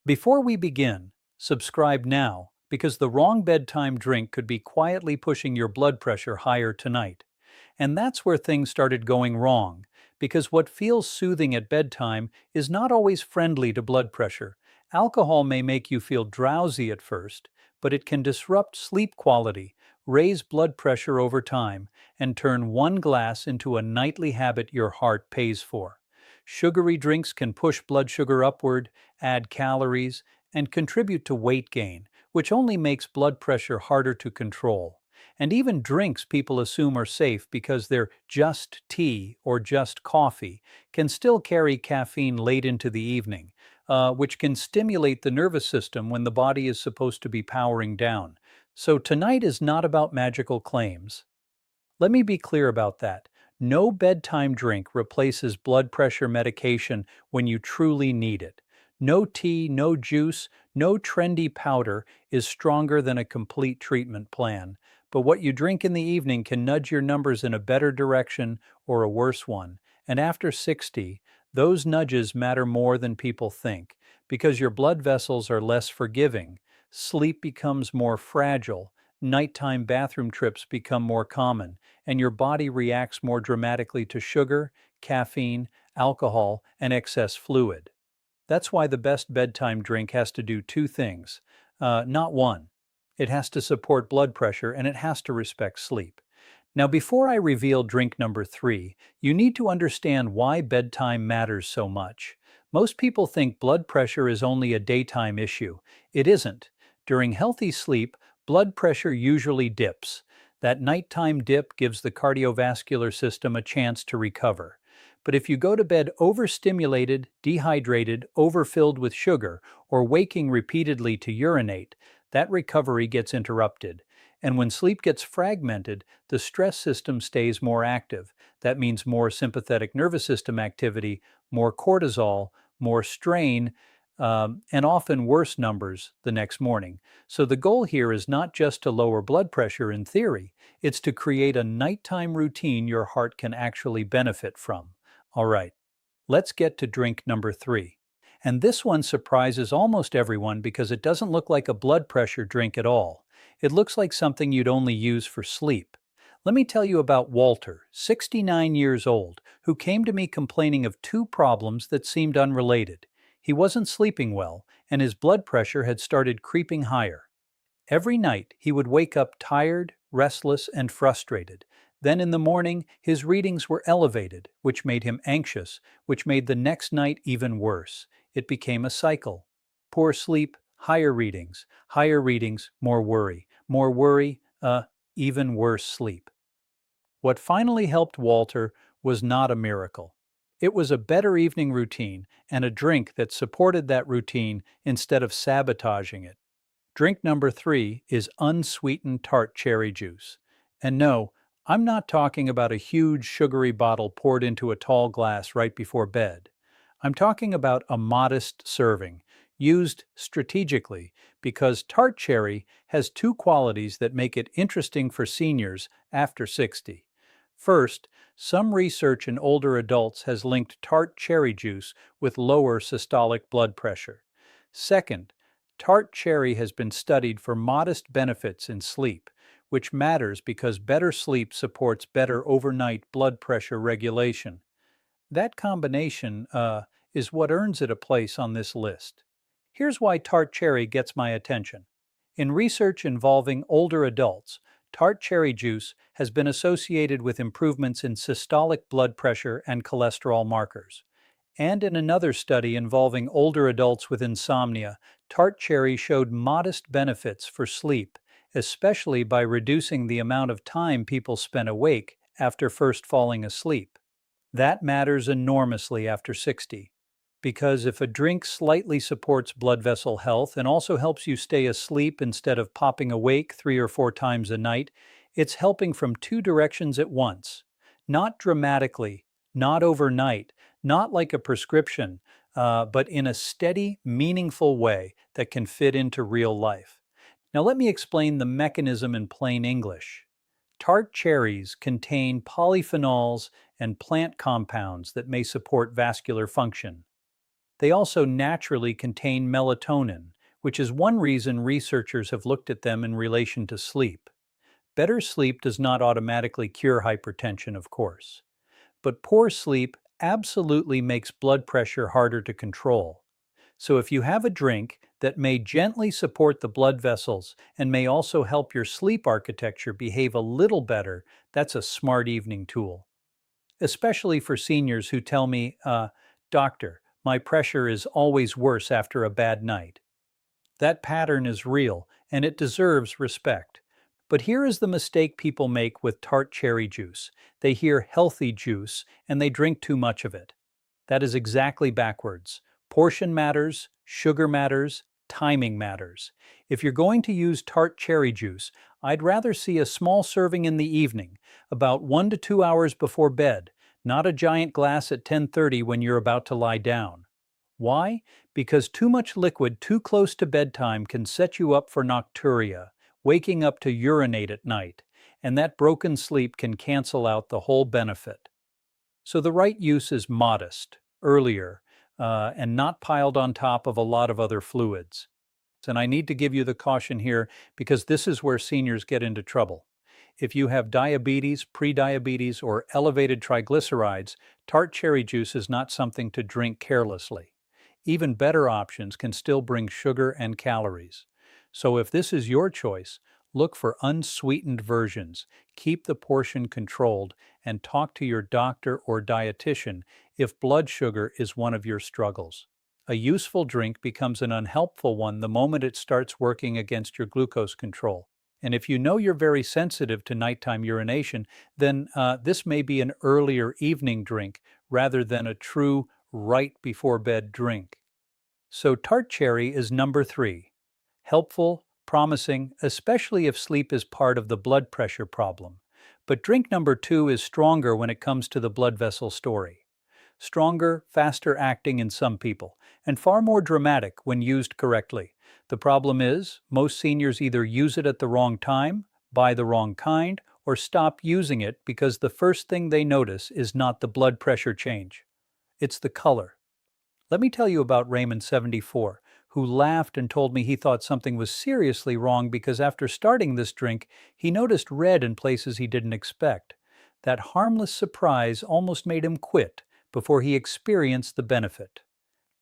Before we begin, subscribe now because the wrong bedtime drink could be quietly pushing your blood pressure higher tonight. And that's where things started going wrong, because what feels soothing at bedtime is not always friendly to blood pressure. Alcohol may make you feel drowsy at first, but it can disrupt sleep quality, raise blood pressure over time, and turn one glass into a nightly habit your heart pays for. Sugary drinks can push blood sugar upward, add calories, and contribute to weight gain, which only makes blood pressure harder to control. And even drinks people assume are safe because they're just tea or just coffee can still carry caffeine late into the evening, which can stimulate the nervous system when the body is supposed to be powering down. So tonight is not about magical claims. Let me be clear about that. No bedtime drink replaces blood pressure medication when you truly need it. No tea, no juice, no trendy powder is stronger than a complete treatment plan. But what you drink in the evening can nudge your numbers in a better direction or a worse one. And after 60, those nudges matter more than people think because your blood vessels are less forgiving, sleep becomes more fragile, nighttime bathroom trips become more common, and your body reacts more dramatically to sugar, caffeine, alcohol, and excess fluid. That's why the best bedtime drink has to do two things, not one. It has to support blood pressure and it has to respect sleep. Now, before I reveal drink number 3, you need to understand why bedtime matters so much. Most people think blood pressure is only a daytime issue. It isn't. During healthy sleep, blood pressure usually dips. That nighttime dip gives the cardiovascular system a chance to recover. But if you go to bed overstimulated, dehydrated, overfilled with sugar, or waking repeatedly to urinate, that recovery gets interrupted. And when sleep gets fragmented, the stress system stays more active. That means more sympathetic nervous system activity, more cortisol, more strain, and often worse numbers the next morning. So the goal here is not just to lower blood pressure in theory, it's to create a nighttime routine your heart can actually benefit from. All right, let's get to drink number 3. And this one surprises almost everyone because it doesn't look like a blood pressure drink at all. It looks like something you'd only use for sleep. Let me tell you about Walter, 69 years old, who came to me complaining of two problems that seemed unrelated. He wasn't sleeping well, and his blood pressure had started creeping higher. Every night, he would wake up tired, restless, and frustrated. Then in the morning, his readings were elevated, which made him anxious, which made the next night even worse. It became a cycle. Poor sleep, higher readings, more worry, even worse sleep. What finally helped Walter was not a miracle. It was a better evening routine and a drink that supported that routine instead of sabotaging it. Drink number 3 is unsweetened tart cherry juice. And no, I'm not talking about a huge sugary bottle poured into a tall glass right before bed. I'm talking about a modest serving, used strategically, because tart cherry has two qualities that make it interesting for seniors after 60. First, some research in older adults has linked tart cherry juice with lower systolic blood pressure. Second, tart cherry has been studied for modest benefits in sleep, which matters because better sleep supports better overnight blood pressure regulation. That combination, is what earns it a place on this list. Here's why tart cherry gets my attention. In research involving older adults, tart cherry juice has been associated with improvements in systolic blood pressure and cholesterol markers. And in another study involving older adults with insomnia, tart cherry showed modest benefits for sleep, especially by reducing the amount of time people spent awake after first falling asleep. That matters enormously after 60, because if a drink slightly supports blood vessel health and also helps you stay asleep instead of popping awake 3 or 4 times a night, it's helping from two directions at once. Not dramatically, not overnight, not like a prescription, but in a steady, meaningful way that can fit into real life. Now let me explain the mechanism in plain English. Tart cherries contain polyphenols and plant compounds that may support vascular function. They also naturally contain melatonin, which is one reason researchers have looked at them in relation to sleep. Better sleep does not automatically cure hypertension, of course, but poor sleep absolutely makes blood pressure harder to control. So if you have a drink that may gently support the blood vessels and may also help your sleep architecture behave a little better, that's a smart evening tool. Especially for seniors who tell me, Doctor, my pressure is always worse after a bad night. That pattern is real, and it deserves respect. But here is the mistake people make with tart cherry juice. They hear healthy juice, and they drink too much of it. That is exactly backwards. Portion matters, sugar matters, timing matters. If you're going to use tart cherry juice, I'd rather see a small serving in the evening, about 1 to 2 hours before bed, not a giant glass at 10:30 when you're about to lie down. Why? Because too much liquid too close to bedtime can set you up for nocturia, waking up to urinate at night, and that broken sleep can cancel out the whole benefit. So the right use is modest, earlier, and not piled on top of a lot of other fluids. And I need to give you the caution here because this is where seniors get into trouble. If you have diabetes, prediabetes, or elevated triglycerides, tart cherry juice is not something to drink carelessly. Even better options can still bring sugar and calories. So if this is your choice, look for unsweetened versions, keep the portion controlled, and talk to your doctor or dietitian if blood sugar is one of your struggles. A useful drink becomes an unhelpful one the moment it starts working against your glucose control. And if you know you're very sensitive to nighttime urination, then this may be an earlier evening drink rather than a true right before bed drink. So tart cherry is number 3. Helpful, promising, especially if sleep is part of the blood pressure problem. But drink number 2 is stronger when it comes to the blood vessel story. Stronger, faster acting in some people, and far more dramatic when used correctly. The problem is, most seniors either use it at the wrong time, buy the wrong kind, or stop using it because the first thing they notice is not the blood pressure change. It's the color. Let me tell you about Raymond, 74, who laughed and told me he thought something was seriously wrong because after starting this drink, he noticed red in places he didn't expect. That harmless surprise almost made him quit before he experienced the benefit.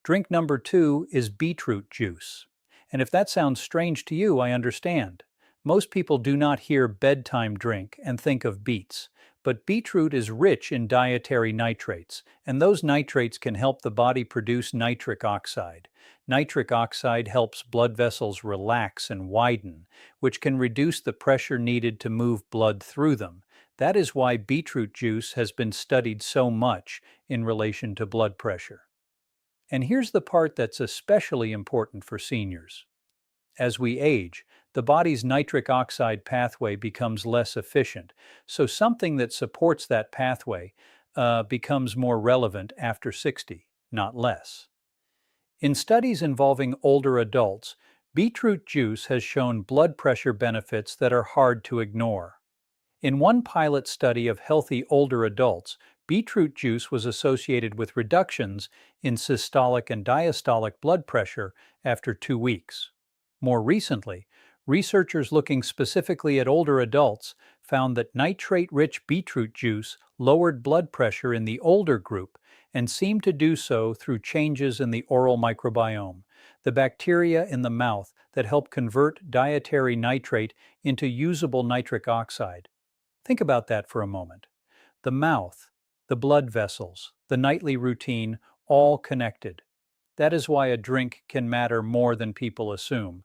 Drink number 2 is beetroot juice. And if that sounds strange to you, I understand. Most people do not hear bedtime drink and think of beets. But beetroot is rich in dietary nitrates, and those nitrates can help the body produce nitric oxide. Nitric oxide helps blood vessels relax and widen, which can reduce the pressure needed to move blood through them. That is why beetroot juice has been studied so much in relation to blood pressure. And here's the part that's especially important for seniors. As we age, the body's nitric oxide pathway becomes less efficient, so something that supports that pathway becomes more relevant after 60, not less. In studies involving older adults, beetroot juice has shown blood pressure benefits that are hard to ignore. In one pilot study of healthy older adults, beetroot juice was associated with reductions in systolic and diastolic blood pressure after 2 weeks. More recently, researchers looking specifically at older adults found that nitrate-rich beetroot juice lowered blood pressure in the older group and seemed to do so through changes in the oral microbiome, the bacteria in the mouth that help convert dietary nitrate into usable nitric oxide. Think about that for a moment. The mouth, the blood vessels, the nightly routine, all connected. That is why a drink can matter more than people assume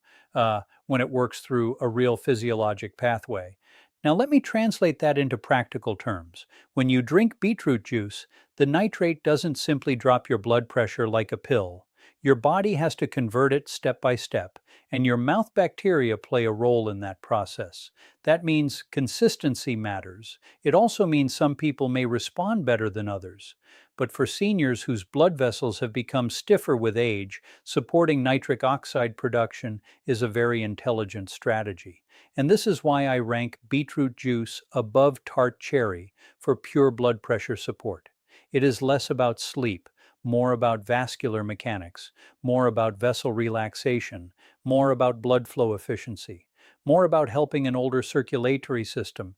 when it works through a real physiologic pathway. Now let me translate that into practical terms. When you drink beetroot juice, the nitrate doesn't simply drop your blood pressure like a pill. Your body has to convert it step by step, and your mouth bacteria play a role in that process. That means consistency matters. It also means some people may respond better than others. But for seniors whose blood vessels have become stiffer with age, supporting nitric oxide production is a very intelligent strategy. And this is why I rank beetroot juice above tart cherry for pure blood pressure support. It is less about sleep, more about vascular mechanics, more about vessel relaxation, more about blood flow efficiency, more about helping an older circulatory system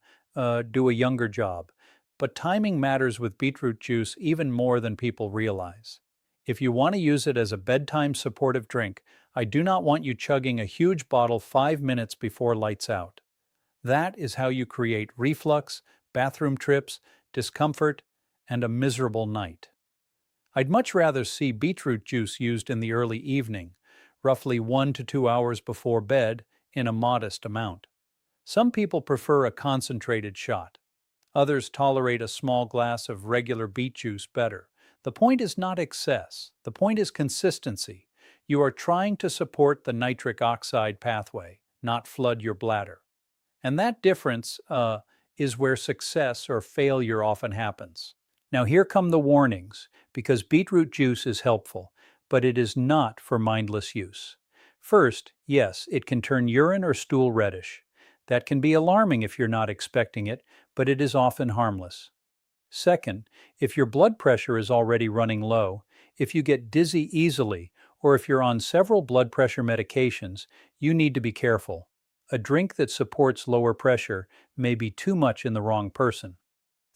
do a younger job. But timing matters with beetroot juice even more than people realize. If you want to use it as a bedtime supportive drink, I do not want you chugging a huge bottle 5 minutes before lights out. That is how you create reflux, bathroom trips, discomfort, and a miserable night. I'd much rather see beetroot juice used in the early evening, roughly 1 to 2 hours before bed, in a modest amount. Some people prefer a concentrated shot. Others tolerate a small glass of regular beet juice better. The point is not excess. The point is consistency. You are trying to support the nitric oxide pathway, not flood your bladder. And that difference is where success or failure often happens. Now here come the warnings, because beetroot juice is helpful, but it is not for mindless use. First, yes, it can turn urine or stool reddish. That can be alarming if you're not expecting it, but it is often harmless. Second, if your blood pressure is already running low, if you get dizzy easily, or if you're on several blood pressure medications, you need to be careful. A drink that supports lower pressure may be too much in the wrong person.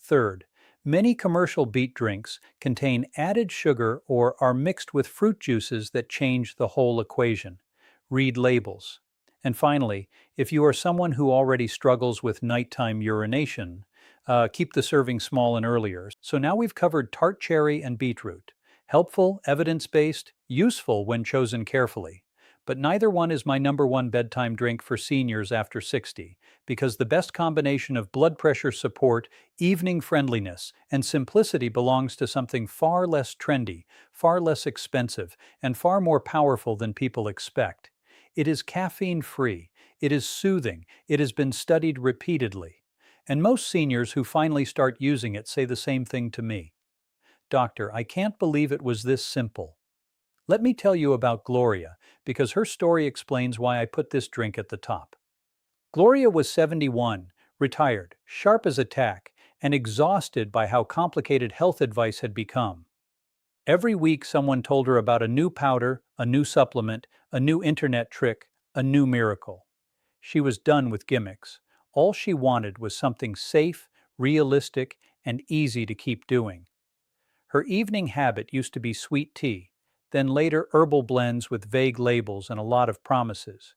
Third, many commercial beet drinks contain added sugar or are mixed with fruit juices that change the whole equation. Read labels. And finally, if you are someone who already struggles with nighttime urination, keep the serving small and earlier. So now we've covered tart cherry and beetroot. Helpful, evidence-based, useful when chosen carefully. But neither one is my number one bedtime drink for seniors after 60, because the best combination of blood pressure support, evening friendliness, and simplicity belongs to something far less trendy, far less expensive, and far more powerful than people expect. It is caffeine-free, it is soothing, it has been studied repeatedly. And most seniors who finally start using it say the same thing to me. Doctor, I can't believe it was this simple. Let me tell you about Gloria, because her story explains why I put this drink at the top. Gloria was 71, retired, sharp as a tack, and exhausted by how complicated health advice had become. Every week someone told her about a new powder, a new supplement, a new internet trick, a new miracle. She was done with gimmicks. All she wanted was something safe, realistic, and easy to keep doing. Her evening habit used to be sweet tea, then later herbal blends with vague labels and a lot of promises.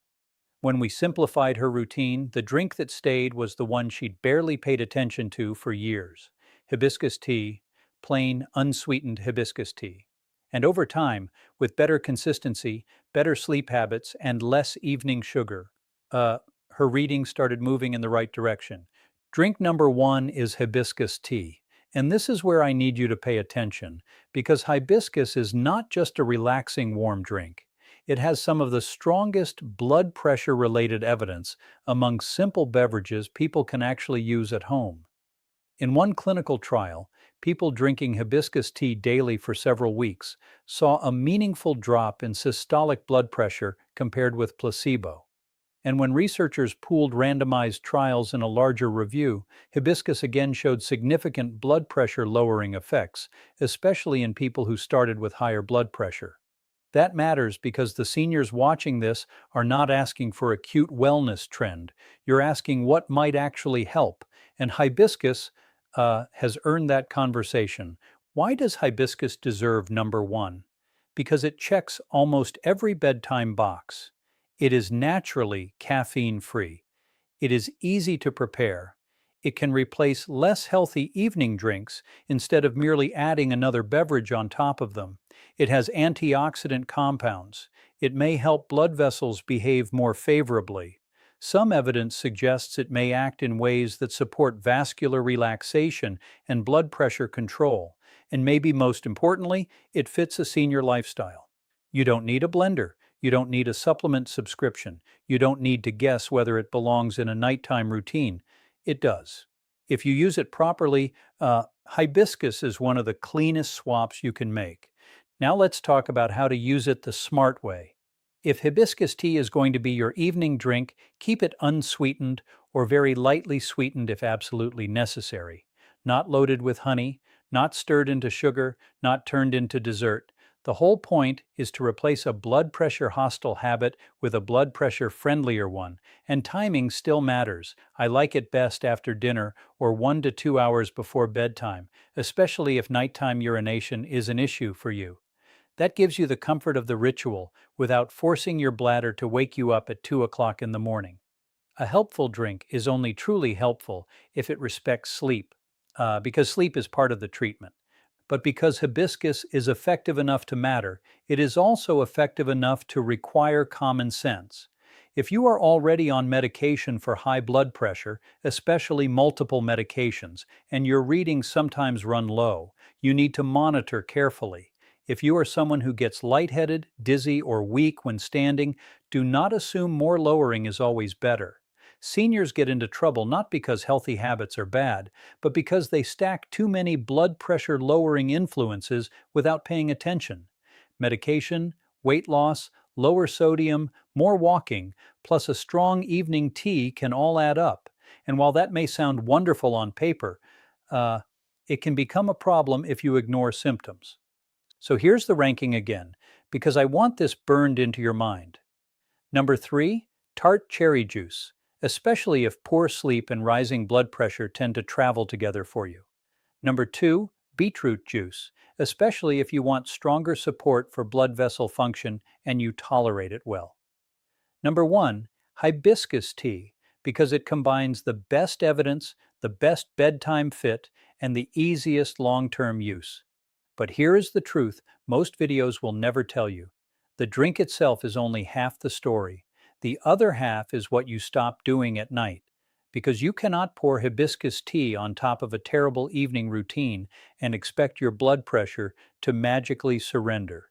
When we simplified her routine, the drink that stayed was the one she'd barely paid attention to for years: hibiscus tea, plain, unsweetened hibiscus tea. And over time, with better consistency, better sleep habits, and less evening sugar, her reading started moving in the right direction. Drink number one is hibiscus tea. And this is where I need you to pay attention, because hibiscus is not just a relaxing warm drink. It has some of the strongest blood pressure-related evidence among simple beverages people can actually use at home. In one clinical trial, people drinking hibiscus tea daily for several weeks saw a meaningful drop in systolic blood pressure compared with placebo. And when researchers pooled randomized trials in a larger review, hibiscus again showed significant blood pressure lowering effects, especially in people who started with higher blood pressure. That matters because the seniors watching this are not asking for a cute wellness trend. You're asking what might actually help, and hibiscus has earned that conversation. Why does hibiscus deserve number one? Because it checks almost every bedtime box. It is naturally caffeine-free. It is easy to prepare. It can replace less healthy evening drinks instead of merely adding another beverage on top of them. It has antioxidant compounds. It may help blood vessels behave more favorably. Some evidence suggests it may act in ways that support vascular relaxation and blood pressure control. And maybe most importantly, it fits a senior lifestyle. You don't need a blender. You don't need a supplement subscription. You don't need to guess whether it belongs in a nighttime routine. It does. If you use it properly, hibiscus is one of the cleanest swaps you can make. Now let's talk about how to use it the smart way. If hibiscus tea is going to be your evening drink, keep it unsweetened or very lightly sweetened if absolutely necessary. Not loaded with honey, not stirred into sugar, not turned into dessert. The whole point is to replace a blood pressure hostile habit with a blood pressure friendlier one, and timing still matters. I like it best after dinner or 1 to 2 hours before bedtime, especially if nighttime urination is an issue for you. That gives you the comfort of the ritual without forcing your bladder to wake you up at 2 o'clock in the morning. A helpful drink is only truly helpful if it respects sleep, because sleep is part of the treatment. But because hibiscus is effective enough to matter, it is also effective enough to require common sense. If you are already on medication for high blood pressure, especially multiple medications, and your readings sometimes run low, you need to monitor carefully. If you are someone who gets lightheaded, dizzy, or weak when standing, do not assume more lowering is always better. Seniors get into trouble not because healthy habits are bad, but because they stack too many blood pressure lowering influences without paying attention. Medication, weight loss, lower sodium, more walking, plus a strong evening tea can all add up. And while that may sound wonderful on paper, uh, it can become a problem if you ignore symptoms. So here's the ranking again, because I want this burned into your mind. Number 3, tart cherry juice, especially if poor sleep and rising blood pressure tend to travel together for you. Number 2, beetroot juice, especially if you want stronger support for blood vessel function and you tolerate it well. Number 1, hibiscus tea, because it combines the best evidence, the best bedtime fit, and the easiest long-term use. But here is the truth most videos will never tell you. The drink itself is only half the story. The other half is what you stop doing at night. Because you cannot pour hibiscus tea on top of a terrible evening routine and expect your blood pressure to magically surrender.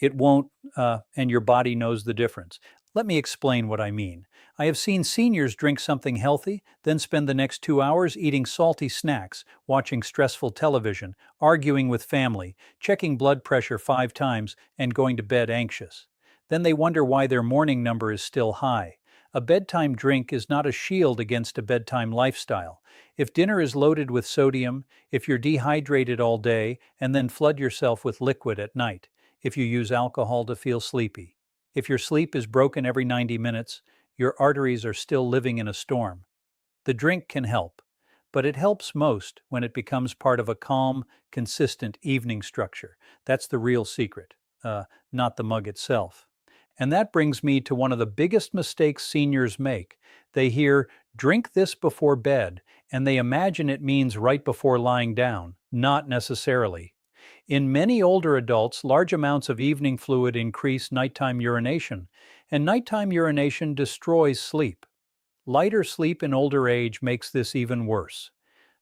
It won't, and your body knows the difference. Let me explain what I mean. I have seen seniors drink something healthy, then spend the next 2 hours eating salty snacks, watching stressful television, arguing with family, checking blood pressure 5 times, and going to bed anxious. Then they wonder why their morning number is still high. A bedtime drink is not a shield against a bedtime lifestyle. If dinner is loaded with sodium, if you're dehydrated all day and then flood yourself with liquid at night, if you use alcohol to feel sleepy, if your sleep is broken every 90 minutes, your arteries are still living in a storm. The drink can help, but it helps most when it becomes part of a calm, consistent evening structure. That's the real secret, not the mug itself. And that brings me to one of the biggest mistakes seniors make. They hear, drink this before bed, and they imagine it means right before lying down. Not necessarily. In many older adults, large amounts of evening fluid increase nighttime urination, and nighttime urination destroys sleep. Lighter sleep in older age makes this even worse.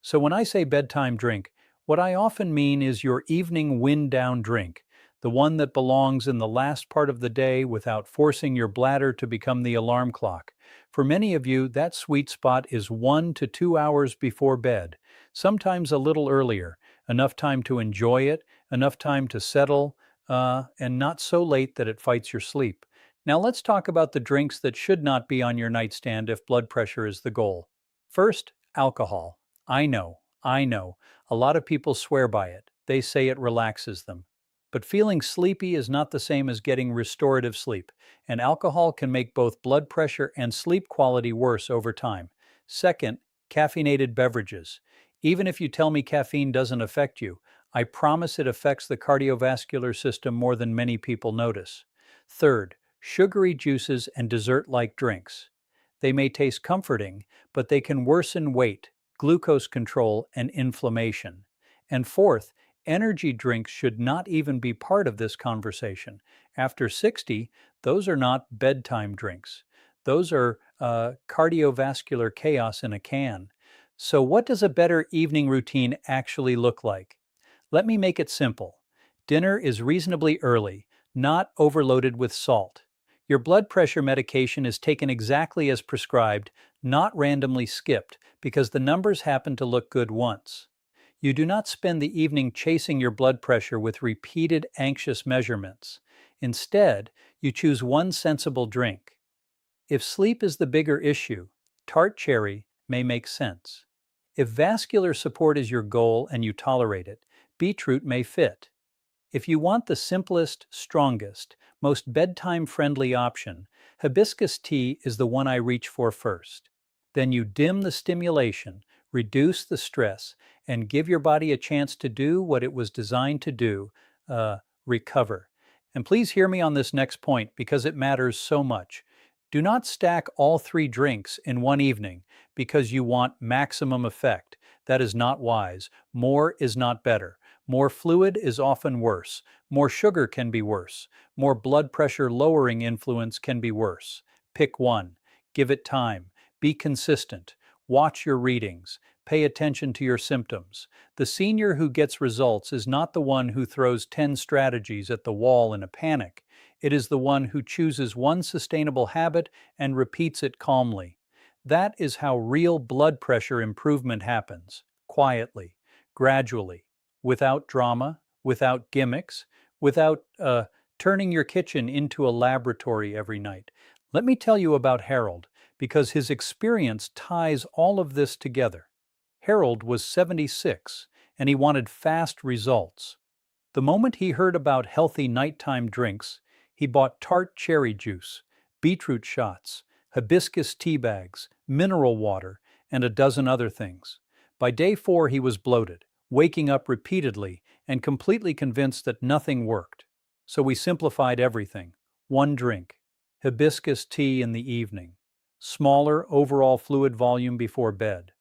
So when I say bedtime drink, what I often mean is your evening wind-down drink, the one that belongs in the last part of the day without forcing your bladder to become the alarm clock. For many of you, that sweet spot is 1 to 2 hours before bed, sometimes a little earlier, enough time to enjoy it, enough time to settle, and not so late that it fights your sleep. Now let's talk about the drinks that should not be on your nightstand if blood pressure is the goal. First, alcohol. I know. A lot of people swear by it. They say it relaxes them. But feeling sleepy is not the same as getting restorative sleep, and alcohol can make both blood pressure and sleep quality worse over time. Second, caffeinated beverages. Even if you tell me caffeine doesn't affect you, I promise it affects the cardiovascular system more than many people notice. Third, sugary juices and dessert-like drinks. They may taste comforting, but they can worsen weight, glucose control, and inflammation. And fourth, energy drinks should not even be part of this conversation. After 60, those are not bedtime drinks. Those are cardiovascular chaos in a can. So what does a better evening routine actually look like? Let me make it simple. Dinner is reasonably early, not overloaded with salt. Your blood pressure medication is taken exactly as prescribed, not randomly skipped, because the numbers happen to look good once. You do not spend the evening chasing your blood pressure with repeated anxious measurements. Instead, you choose one sensible drink. If sleep is the bigger issue, tart cherry may make sense. If vascular support is your goal and you tolerate it, beetroot may fit. If you want the simplest, strongest, most bedtime-friendly option, hibiscus tea is the one I reach for first. Then you dim the stimulation, reduce the stress, and give your body a chance to do what it was designed to do, recover. And please hear me on this next point because it matters so much. Do not stack all three drinks in one evening because you want maximum effect. That is not wise. More is not better. More fluid is often worse. More sugar can be worse. More blood pressure lowering influence can be worse. Pick one. Give it time. Be consistent. Watch your readings. Pay attention to your symptoms. The senior who gets results is not the one who throws 10 strategies at the wall in a panic. It is the one who chooses one sustainable habit and repeats it calmly. That is how real blood pressure improvement happens. Quietly, gradually, without drama, without gimmicks, without turning your kitchen into a laboratory every night. Let me tell you about Harold, because his experience ties all of this together. Harold was 76, and he wanted fast results. The moment he heard about healthy nighttime drinks, he bought tart cherry juice, beetroot shots, hibiscus tea bags, mineral water, and a dozen other things. By day 4, he was bloated, waking up repeatedly, and completely convinced that nothing worked. So we simplified everything. One drink, hibiscus tea in the evening, smaller overall fluid volume before bed,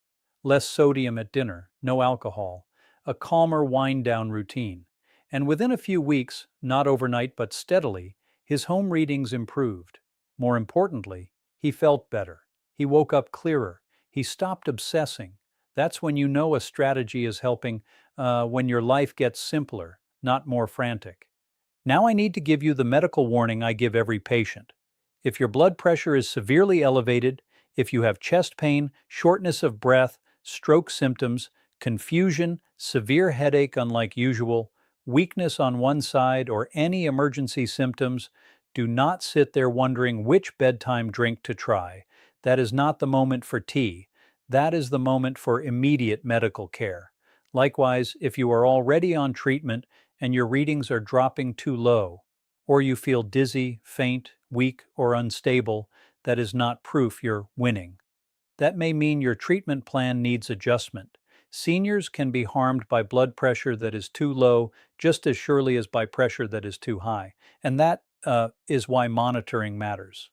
less sodium at dinner, no alcohol, a calmer wind-down routine. And within a few weeks, not overnight but steadily, his home readings improved. More importantly, he felt better. He woke up clearer. He stopped obsessing. That's when you know a strategy is helping, when your life gets simpler, not more frantic. Now I need to give you the medical warning I give every patient. If your blood pressure is severely elevated, if you have chest pain, shortness of breath, stroke symptoms, confusion, severe headache unlike usual, weakness on one side, or any emergency symptoms, do not sit there wondering which bedtime drink to try. That is not the moment for tea. That is the moment for immediate medical care. Likewise, if you are already on treatment and your readings are dropping too low, or you feel dizzy, faint, weak, or unstable, that is not proof you're winning. That may mean your treatment plan needs adjustment. Seniors can be harmed by blood pressure that is too low just as surely as by pressure that is too high, and that is why monitoring matters.